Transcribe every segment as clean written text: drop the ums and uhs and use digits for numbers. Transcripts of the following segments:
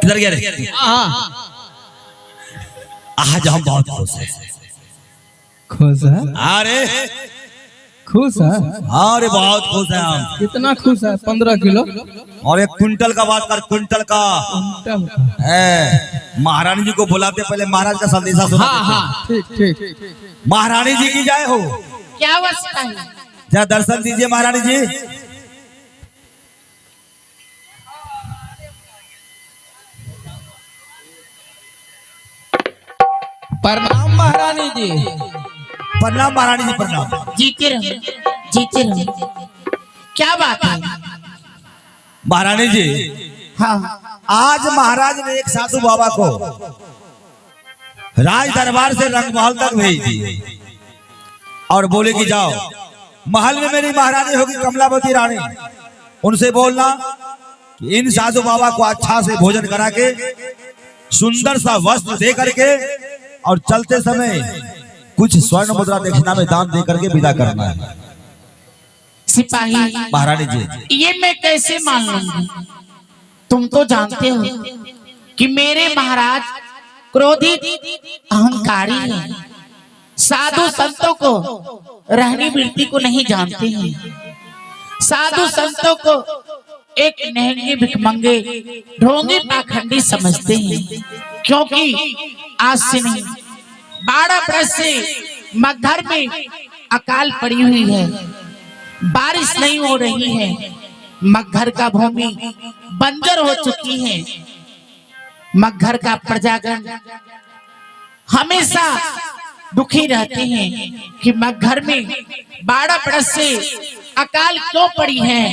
किधर गया रे? आज हम बहुत खुश हैं। खुश है? अरे खुश है? अरे बहुत खुश है हम। कितना खुश है? 15 किलो और 1 क्विंटल का बात कर, क्विंटल का है। महारानी जी को बुलाते पहले महाराज का संदेशा सुना। हाँ, ठीक ठीक। महारानी जी की जय हो। क्या अवस्था है? जरा दर्शन दीजिए महारानी जी। प्रणाम महारानी जी। प्रणाम महारानी जी, प्रणाम। जीते रहो, जीते रहो। क्या बात है महारानी जी? हाँ, आज महाराज ने एक साधु बाबा को राज दरबार से रंगमहल तक भेज दी और बोले कि जाओ महल में मेरी महारानी होगी कमलावती रानी, उनसे बोलना कि इन साधु बाबा को अच्छा से भोजन करा के सुंदर सा वस्त्र दे करके और चलते समय कुछ स्वर्ण मुद्रा दक्षिणा में दान दे करके विदा करना है। सिपाही महारानी जी, ये मैं कैसे मान लूंगी? तुम तो जानते हो कि मेरे महाराज क्रोधित अहंकारी हैं, साधु संतों को रहनी वृत्ति को नहीं जानते हैं, साधु संतों को एक नहंगे भिखमंगे ढोंगे पाखंडी समझते हैं। क्योंकि आज से नहीं 12 बरस से मगहर में अकाल पड़ी हुई है, बारिश नहीं हो रही है, मगहर का भूमि बंजर हो चुकी है। मगहर का प्रजागण हमेशा दुखी रहते हैं कि मगहर में 12 बरस से अकाल क्यों पड़ी है,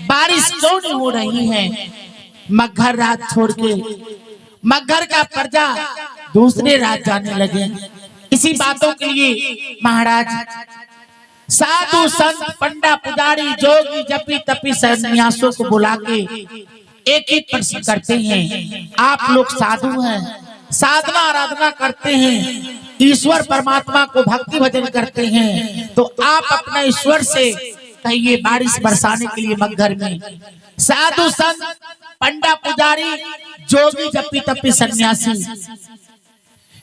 बारिश क्यों नहीं हो रही है। मगहर राज छोड़ के मगहर का प्रजा दूसरे राज जाने लगे। इसी बातों के लिए महाराज साधु संत पंडा पुजारी जोगी जपी तपी सन्यासियों को बुला के एक ही प्रश्न करते हैं, आप लोग साधु हैं, साधना आराधना करते हैं, ईश्वर परमात्मा को भक्ति भजन करते हैं, तो आप अपना ईश्वर से कहिए बारिश बरसाने के लिए मगहर में। साधु संत पंडा पुजारी जोगी जपी तपी सन्यासी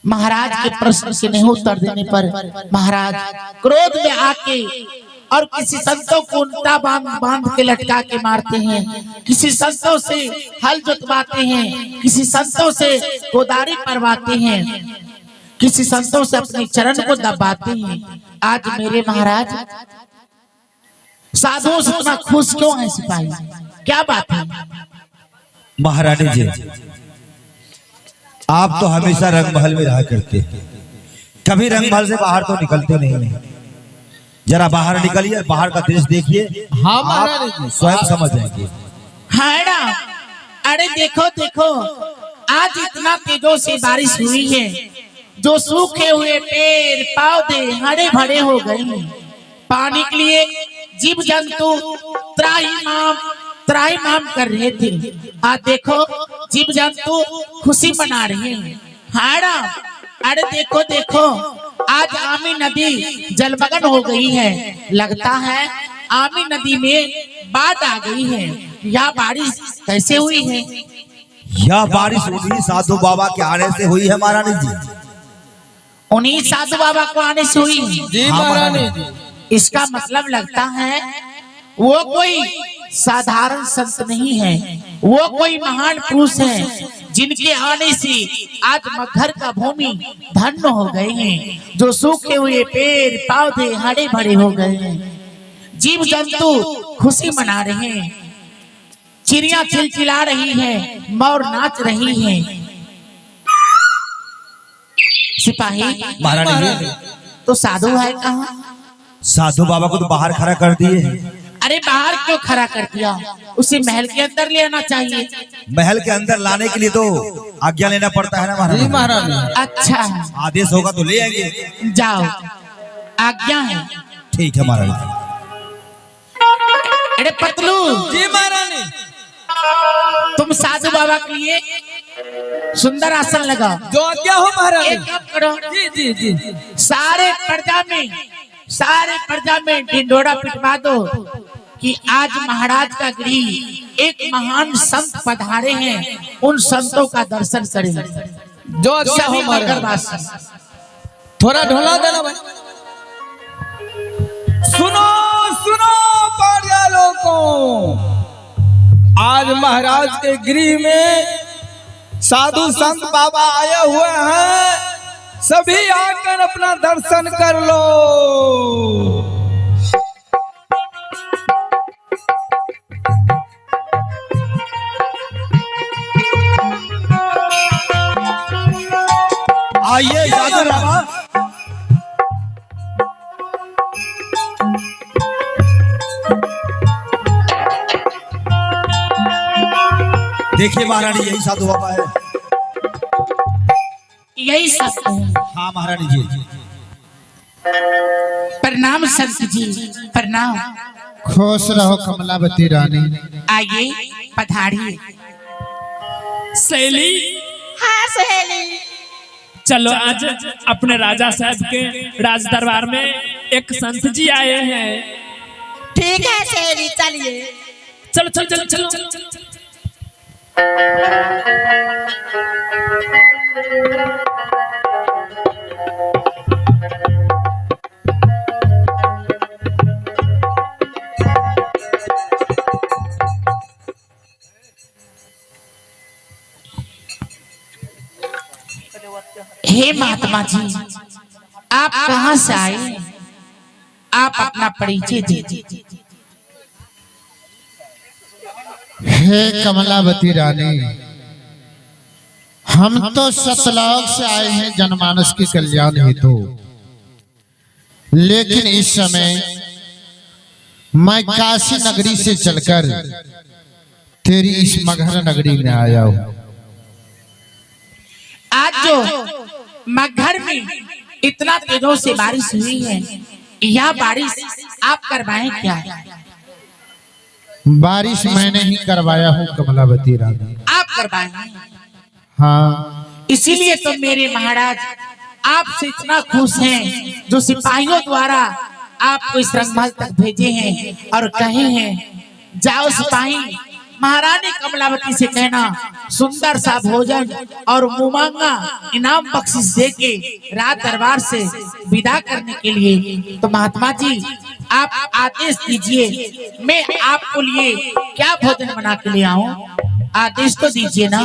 महाराज के प्रश्न के नहीं उत्तर देने पर महाराज क्रोध में आके और किसी संतों को उल्टा बांध के लटका के मारते हैं, किसी संतों से हल जुतवाते हैं, किसी संतों से गोदारी परवाते हैं, किसी संतों से अपने चरण को दबाते हैं। आज मेरे महाराज साधुओं से इतना खुश क्यों है सिपाही? क्या बात है? महारानी जी, आप तो हमेशा रंगमहल में रहा करते हैं, कभी रंगमहल से बाहर तो निकलते नहीं हैं। जरा बाहर निकलिए, बाहर का दृश्य देखिए। हाँ महारानी जी, स्वयं समझ जाएंगे। हाँ ना, अरे देखो देखो, आज इतना तेजों से बारिश हुई है, जो सूखे हुए पेड़ पौधे हरे भरे हो गए हैं। पानी के लिए जीव जंतु त्राहिमाम कर रहे थे। आज देखो जीव जंतु खुशी मना रहे हैं। हाँ ना, अरे देखो देखो, आज आमी नदी जलमग्न हो गई है। लगता है आमी नदी में बाढ़ आ गई है। यह बारिश कैसे हुई है? यह बारिश उन्हीं साधु बाबा के आने से हुई है महारानी जी। उन्हीं साधु बाबा को आने से हुई है जी महारानी जी। इसका मतलब लगता है वो कोई साधारण संत नहीं है, वो कोई महान पुरुष है, जिनके आने से आज मगहर का भूमि धन्य हो गए हैं, जो सूखे हुए पेड़ पौधे हरे भरे हो गए हैं, जीव जंतु खुशी मना रहे हैं, चिड़िया चिलचिला रही है, मोर नाच रही है। सिपाही महारानी जी, तो साधु है कहाँ? साधु बाबा को तो बाहर खड़ा कर दिए। अरे बाहर क्यों खड़ा कर दिया? उसे महल के अंदर ले आना चाहिए। महल के अंदर लाने के लिए तो आज्ञा लेना पड़ता है ना जी महारानी। महारानी। अच्छा, आदेश होगा तो ले आएंगे। जाओ, आज्ञा है। ठीक है महारानी। अरे पतलू जी महारानी। तुम साधु बाबा के लिए सुंदर आसन लगाओ। जो आज्ञा हो महारानी। एक काम करो, जी जी जी। सारे प्रजा में ढिंडोरा पिटवा दो कि आज महाराज का गृह एक महान संत पधारे हैं, उन संतों का दर्शन करें। जो अच्छा हो सभी महाराज। मगरवासी थोड़ा ढोला देना भाई। सुनो सुनो पाड़िया लोगों, आज महाराज के गृह में साधु संत बाबा आए हुए हैं, सभी आकर अपना दर्शन कर लो। आइए साधु बाबा। देखिए महारानी, यही साधु बाबा है। यही सब है। हाँ महारानी जी। प्रणाम संत जी, प्रणाम। खुश रहो कमलावती रानी। आइए पधारिए। सहेली, हाँ सहेली। चलो आज अपने राजा साहब के राज दरबार में एक संत जी आए हैं। ठीक है सहेली, चलिए। चलो चलो चलो चलो, चलो, चलो, चलो। हे महात्मा जी, आप कहाँ से आए? आप अपना परिचय दीजिए। हे कमलावती रानी, हम तो सतलोक से आए हैं जनमानस के कल्याण हेतु, लेकिन इस समय मैं काशी नगरी से चलकर तेरी इस मगहर नगरी में आया हूँ। आज जो मगहर में इतना दिनों से बारिश हुई है, यह बारिश आप करवाएं क्या? बारिश मैंने ही करवाया हूँ कमलावती रानी। आप करवाएं। हाँ, इसीलिए तो मेरे महाराज आपसे इतना खुश हैं, जो सिपाहियों द्वारा आपको इस रंगमहल तक भेजे हैं और कहे हैं, जाओ सिपाही महारानी कमलावती से कहना सुंदर सा भोजन और मुमांगा इनाम बख्शिश दे के राज दरबार से विदा करने के लिए। तो महात्मा जी आप आदेश दीजिए, मैं आपको लिए क्या भोजन बना के ले आऊं? आदेश तो दीजिए ना।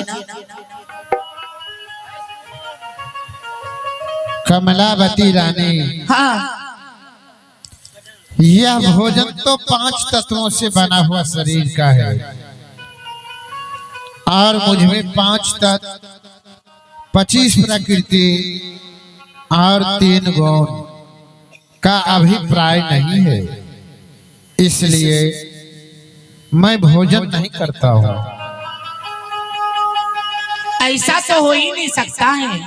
कमलावती रानी, हाँ, यह भोजन तो 5 तत्वों से बना हुआ शरीर का है और मुझमें 5 तत्व, 25 प्रकृति और 3 गुण का अभिप्राय नहीं है, इसलिए मैं भोजन नहीं करता हूँ। ऐसा तो हो ही नहीं सकता है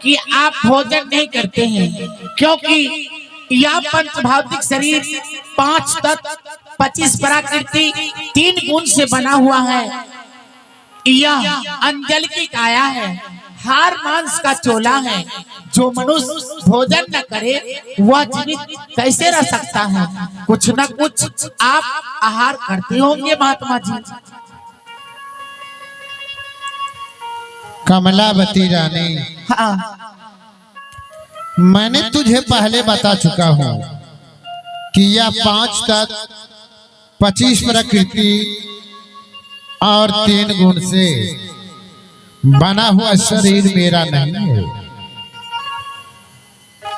कि आप भोजन नहीं करते हैं, क्योंकि यह पंच भौतिक शरीर 5 तत्व, 25 प्रकृति, 3 गुण से बना हुआ है। यह अंजल की काया है, हार मांस का चोला है। जो मनुष्य भोजन न करे वह जीवित कैसे रह सकता है? कुछ न कुछ आप आहार करते होंगे महात्मा जी। कमलावती रानी, हाँ, मैंने तुझे पहले बता चुका हूँ कि यह 5 तत्व, 25 प्रकृति और 3 गुण से बना हुआ शरीर मेरा नहीं है।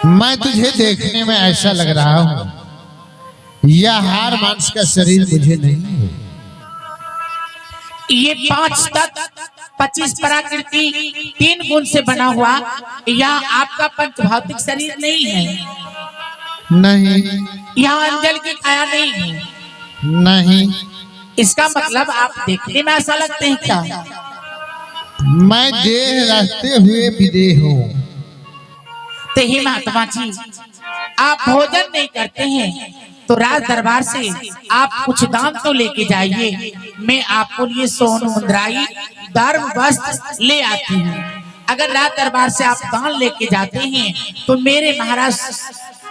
मैं तुझे देखने में ऐसा लग रहा हूँ, यह हार मांस का शरीर मुझे नहीं है। ये 5 तत्व, 25 प्रकृति, 3 गुण से बना हुआ यह आपका पंच भौतिक शरीर नहीं है। नहीं, यह अंजल की काया नहीं है। नहीं, इसका मतलब आप देखने में ऐसा लगते हैं क्या? मैं देह रहते हुए विदेह हूँ। तो ही महात्मा जी आप भोजन नहीं करते हैं तो राज दरबार से आप कुछ दान तो लेके जाइए। मैं आपको लिए सोन मुंदराई धर्म वस्त्र ले आती हूँ। अगर राज दरबार से आप दान लेके जाते हैं तो मेरे महाराज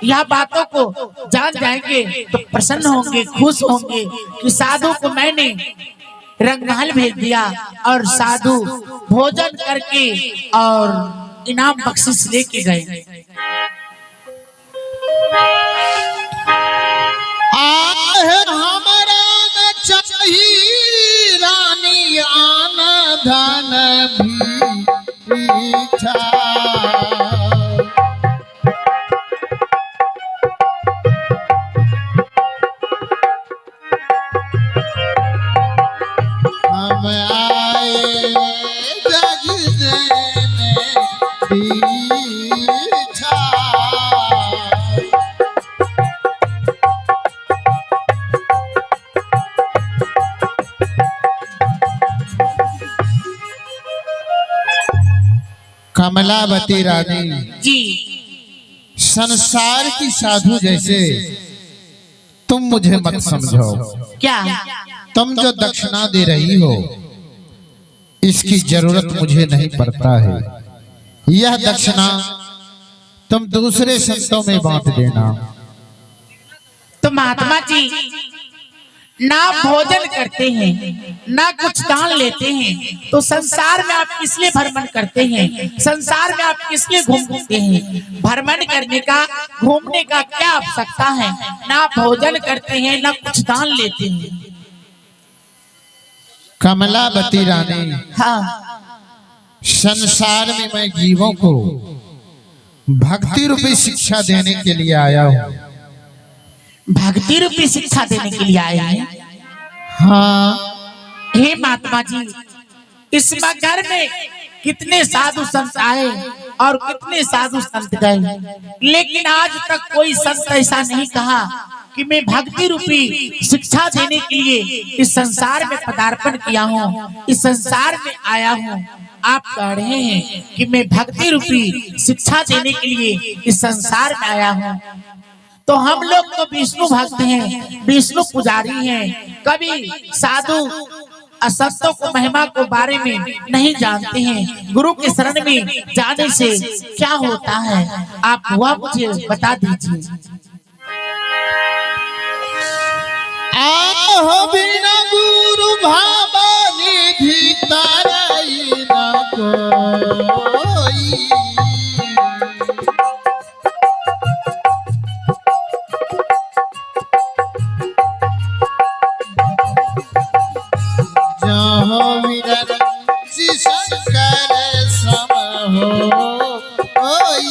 यह बातों को जान जाएंगे तो प्रसन्न होंगे, खुश होंगे कि साधु को मैंने रंगमहल भेज दिया और साधु भोजन करके और इनाम बख्शिश लेके गए। हमारा न चाहिए रानी आना धन भी इच्छा। हम आए जगने दीक्षा। कमलावती रानी जी संसार की साधु जैसे तुम मुझे मत समझो। क्या? तुम जो दक्षिणा दे रही हो इसकी जरूरत मुझे नहीं पड़ता है। यह दक्षिणा तुम दूसरे संतों में बांट देना। तो महात्मा जी ना भोजन करते हैं ना कुछ दान लेते हैं, तो संसार में आप किस लिए भ्रमण करते हैं? संसार में आप किस लिए घूमते हैं? भ्रमण करने का घूमने का क्या आवश्यकता है? ना भोजन करते हैं ना कुछ दान लेते हैं। कमलावती रानी हाँ, संसार में मैं जीवों को भक्ति रूपी शिक्षा देने के लिए आया हूँ। भक्ति रूपी शिक्षा देने के लिए आए हैं। हाँ हे महात्मा जी, इस घर में कितने साधु संत आए और कितने साधु संत गए, लेकिन आज तक कोई संत ऐसा नहीं कहा कि मैं भक्ति रूपी शिक्षा देने के लिए इस संसार में पदार्पण किया हूँ, इस संसार में आया हूँ। आप कह रहे हैं कि मैं भक्ति रूपी शिक्षा देने के लिए इस संसार में आया हूँ। तो हम लोग तो विष्णु भक्त हैं, विष्णु पुजारी हैं, कभी साधु असंतों को महिमा को बारे में नहीं जानते हैं। गुरु के शरण में जाने से क्या होता है, आप वह मुझे बता दीजिए। आहो बिना गुरु भावनिधि तारई न कोई। जहाँ विरल शंकर सम हो कोई।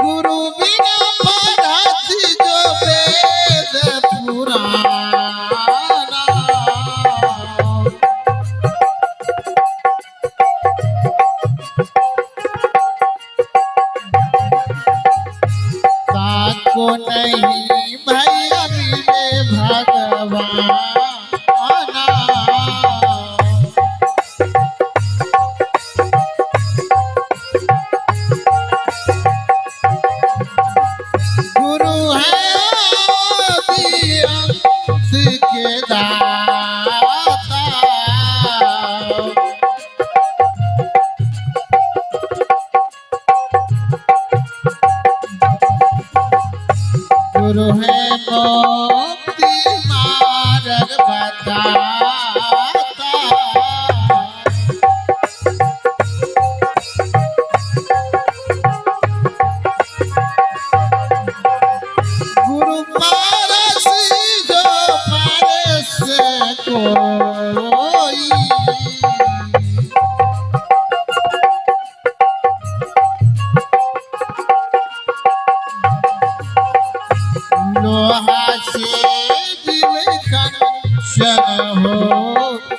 गुरु बिना पढ़त जो वेद पुराना। ताको नहीं भैया मिले भगवान। गुरु है आदि अंत के दाता। गुरु है मुक्ति मार्ग बताता। गुरु पारस जो पारस कोई। लोहा से दिल कंचन हो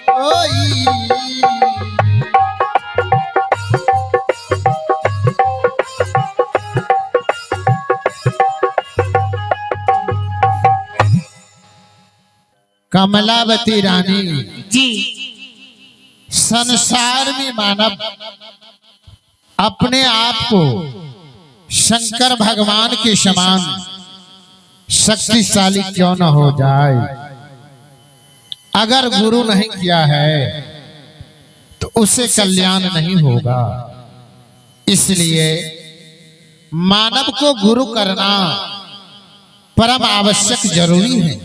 कोई। कमलावती रानी जी संसार में मानव अपने आप को शंकर भगवान के समान शक्तिशाली क्यों न हो जाए। अगर गुरु नहीं किया है तो उसे कल्याण नहीं होगा। इसलिए मानव को गुरु करना परम आवश्यक जरूरी है,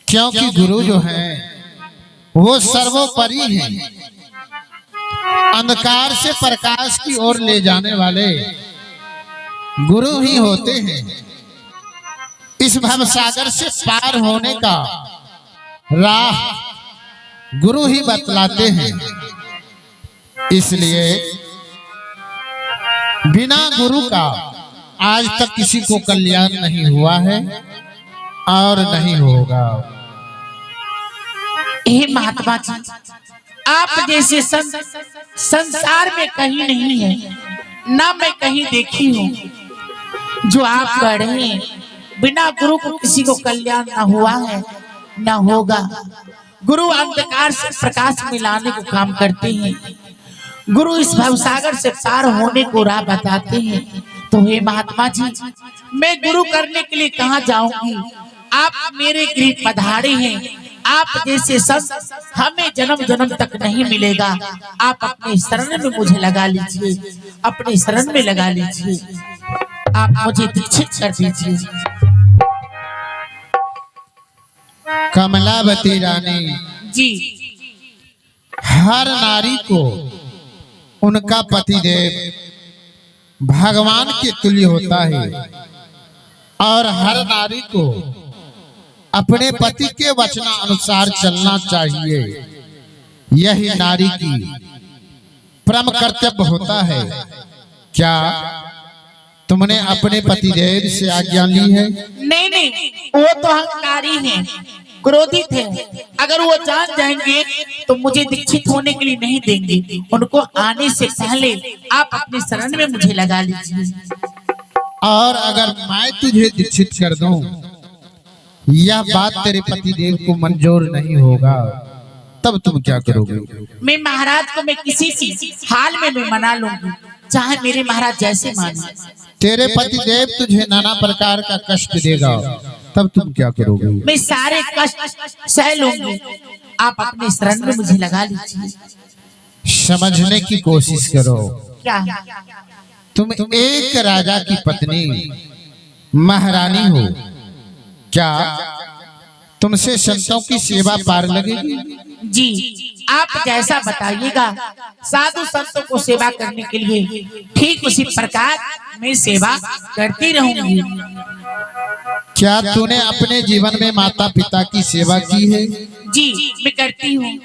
क्योंकि गुरु जो है वो सर्वोपरि है। अंधकार से प्रकाश की ओर ले जाने वाले गुरु ही होते हैं। इस भवसागर से पार होने का राह गुरु ही बतलाते हैं। इसलिए बिना गुरु का आज तक किसी को कल्याण नहीं हुआ है और नहीं होगा। हे महात्मा जी, आप जैसे संत संसार में कहीं नहीं है, ना मैं कहीं देखी हूँ। जो आप कह रहे हैं बिना गुरु को किसी को कल्याण ना हुआ है ना होगा। गुरु अंधकार से प्रकाश में लाने को काम करते हैं। गुरु इस भवसागर से पार होने को राह बताते हैं। तो हे महात्मा जी, मैं गुरु करने के लिए कहाँ जाऊंगी? आप मेरे गृह पधारे हैं। आप जैसे संत हमें जन्म जन्म तक नहीं मिलेगा। आप अपने शरण में मुझे लगा लीजिए, अपने शरण में लगा लीजिए। आप मुझे दीक्षित कर दीजिए। कमलावती रानी जी, हर नारी को उनका पतिदेव भगवान के तुल्य होता है और हर नारी को अपने पति के वचना अनुसार चलना चाहिए। यही नारी की परम कर्तव्य होता है। क्या तुमने अपने पतिदेव से आज्ञा ली है? नहीं नहीं, वो तो अहंकारी हैं, क्रोधित हैं। अगर वो जान जाएंगे तो मुझे दीक्षित होने के लिए नहीं देंगे। उनको आने से पहले आप अपने शरण में मुझे लगा लीजिए। और अगर मैं तुझे दीक्षित कर दूं, यह बात तेरे पतिदेव को मंजूर नहीं होगा, तब तुम क्या करोगे? मैं महाराज को मैं किसी भी हाल में मैं मना लूंगी, चाहे मेरे महाराज जैसे माने। तेरे पतिदेव तुझे नाना प्रकार का कष्ट देगा, तब तुम क्या करोगे? मैं सारे कष्ट सह लूंगी। आप अपने शरण में मुझे लगा लीजिए। समझने की कोशिश करो। क्या? तुम एक राजा की पत्नी महारानी हो। क्या तुमसे संतों की सेवा पार लगेगी? जी, आप जैसा बताइएगा। साधु संतों को सेवा करने के लिए ठीक उसी प्रकार मैं सेवा करती रहूंगी। क्या तूने अपने जीवन में माता पिता की सेवा की है? जी, मैं करती हूँ।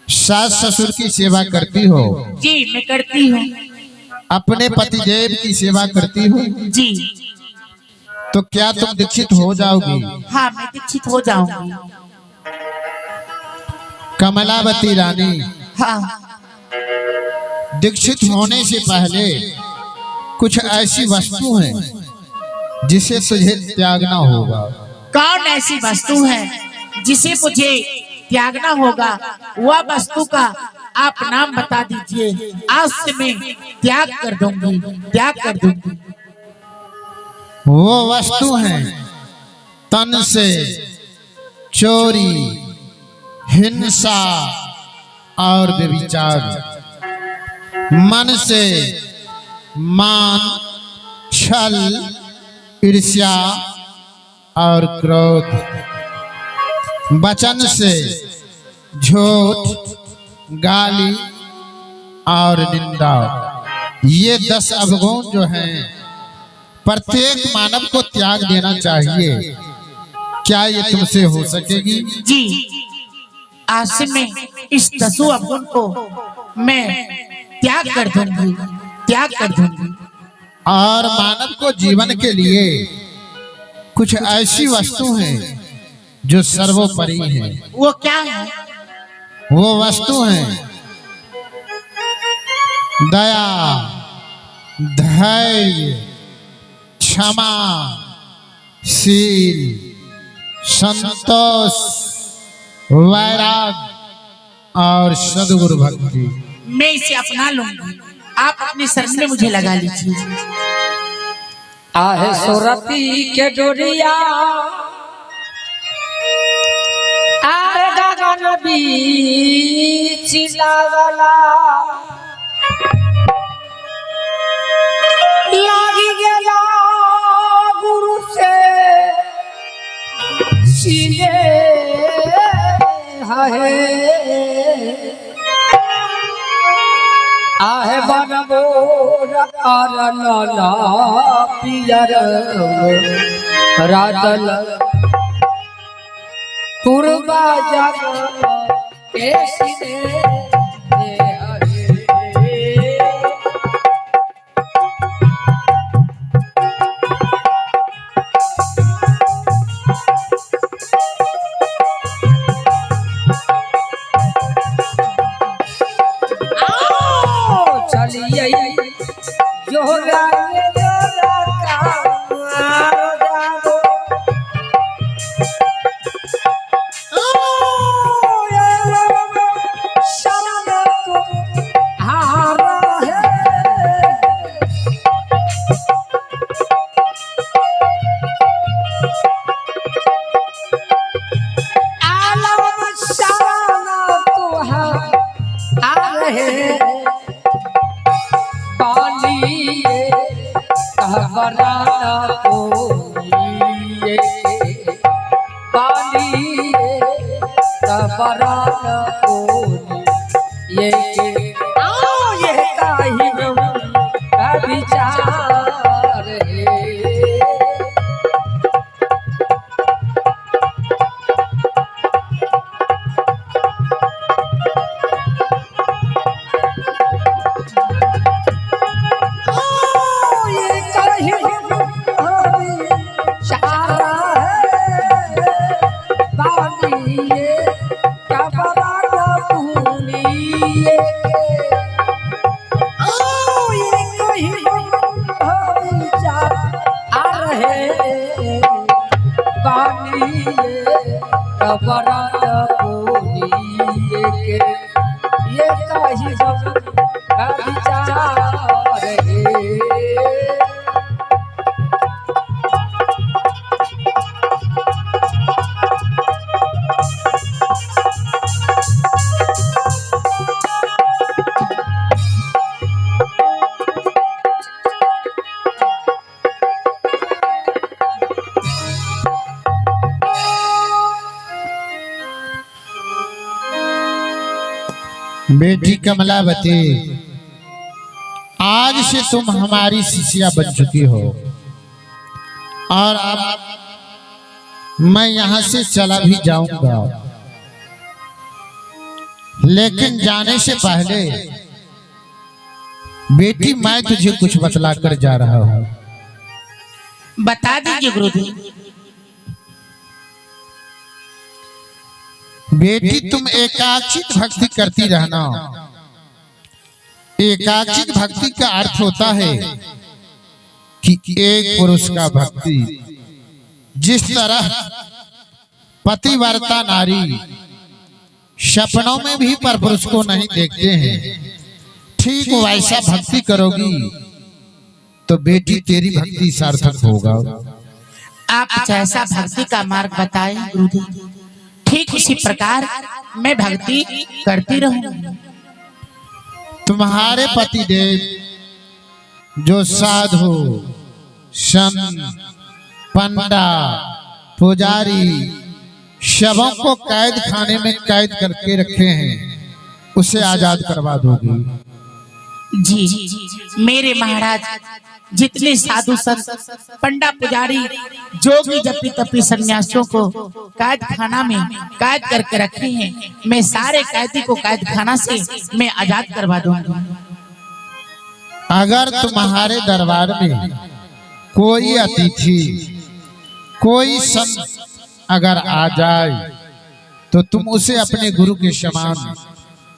सास ससुर की सेवा करती हो? जी, मैं करती हूँ। अपने पतिदेव की सेवा करती हो? जी। तो क्या तुम दीक्षित हो जाओगी? हाँ, मैं दीक्षित हो जाऊंगी। कमलावती रानी, हाँ। दीक्षित होने से पहले कुछ ऐसी वस्तु हैं जिसे तुझे त्यागना होगा। कौन ऐसी वस्तु है जिसे मुझे त्यागना होगा? वह वस्तु का आप नाम बता दीजिए। आज से मैं त्याग कर दूंगी, त्याग कर दूंगी। वो वस्तु हैं तन से चोरी, हिंसा और व्यभिचार, मन से मान, छल, ईर्ष्या और क्रोध, वचन से झूठ, गाली और निंदा। ये 10 अवगुण जो हैं प्रत्येक मानव को त्याग देना चाहिए। क्या ये तुमसे हो सकेगी? जी, आज से मैं इस 10 अवगुण को मैं त्याग कर दूंगी, त्याग कर दूंगी। और मानव को जीवन के लिए कुछ ऐसी वस्तु हैं जो सर्वोपरि हैं। वो क्या है? वो वस्तु हैं दया, धैर्य, क्षमा, शील, संतोष, वैराग और सद्गुरु भक्ति। मैं इसे अपना लूंगी। आप अपने शरण में मुझे लगा लीजिए। आहे सोरती के डोरिया आरे गगन बीच लागला आहे आहे बनबोर लाला पियर रातल पूर्वा जग केसने बेटी कमलावती, आज से तुम हमारी शिष्या बन चुकी हो और अब मैं यहाँ से चला भी जाऊंगा, लेकिन जाने से पहले बेटी मैं तुझे कुछ बतला कर जा रहा हूँ। बता दीजिए गुरुदेव। बेटी तुम एकाक्षित भक्ति करती रहना। एकाक्षित भक्ति का अर्थ होता है कि एक पुरुष का भक्ति, जिस तरह पतिव्रता नारी सपनों में भी परपुरुष को नहीं देखते हैं, ठीक वैसा भक्ति करोगी तो बेटी तेरी भक्ति सार्थक होगा। आप जैसा भक्ति का मार्ग बताएं गुरुदेव, ठीक उसी प्रकार मैं भक्ति करती रहूं। तुम्हारे पतिदेव जो साधु, संत, पंडा, पुजारी शवों को कैद खाने में कैद करके रखे हैं, उसे आजाद करवा दोगी? जी मेरे महाराज, जितने साधु संत, पंडा, पुजारी, जोगी, जपी तपी सन्यासियों को कैद खाना में कैद करके रखे हैं, मैं सारे कैदी को कैद खाना से मैं आजाद करवा दूंगा। अगर तुम्हारे दरबार में कोई अतिथि, कोई संत अगर आ जाए तो तुम उसे अपने गुरु के समान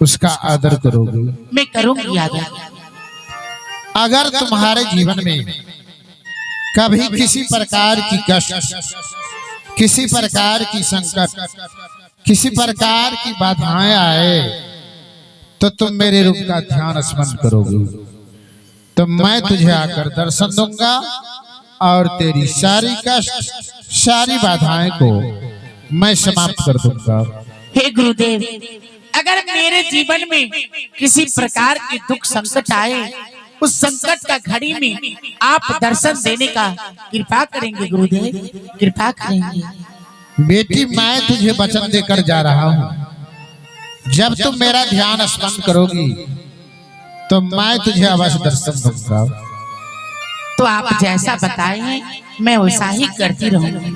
उसका आदर करोगे? मैं करूंगी आदर। अगर तुम्हारे जीवन में कभी किसी प्रकार की कष्ट, किसी प्रकार की संकट, किसी प्रकार की बाधाएं आए तो तुम मेरे रूप का ध्यान स्मरण करोगे, तो मैं तुझे आकर दर्शन दूंगा और तेरी सारी कष्ट, सारी बाधाएं को मैं समाप्त कर दूंगा। हे गुरुदेव, अगर मेरे जीवन में किसी प्रकार के दुख संकट आए, उस संकट का घड़ी में आप दर्शन देने का कृपा करेंगे गुरुदेव, कृपा करेंगे। बेटी मैं तुझे वचन देकर जा रहा हूँ जब तुम मेरा ध्यान स्मरण करोगी तो मैं तुझे अवश्य दर्शन दूंगा। तो आप जैसा बताए हैं मैं वैसा ही करती रहूंगी।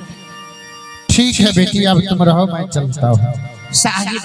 ठीक है बेटी, अब तुम रहो, मैं चलता हूँ। साहिब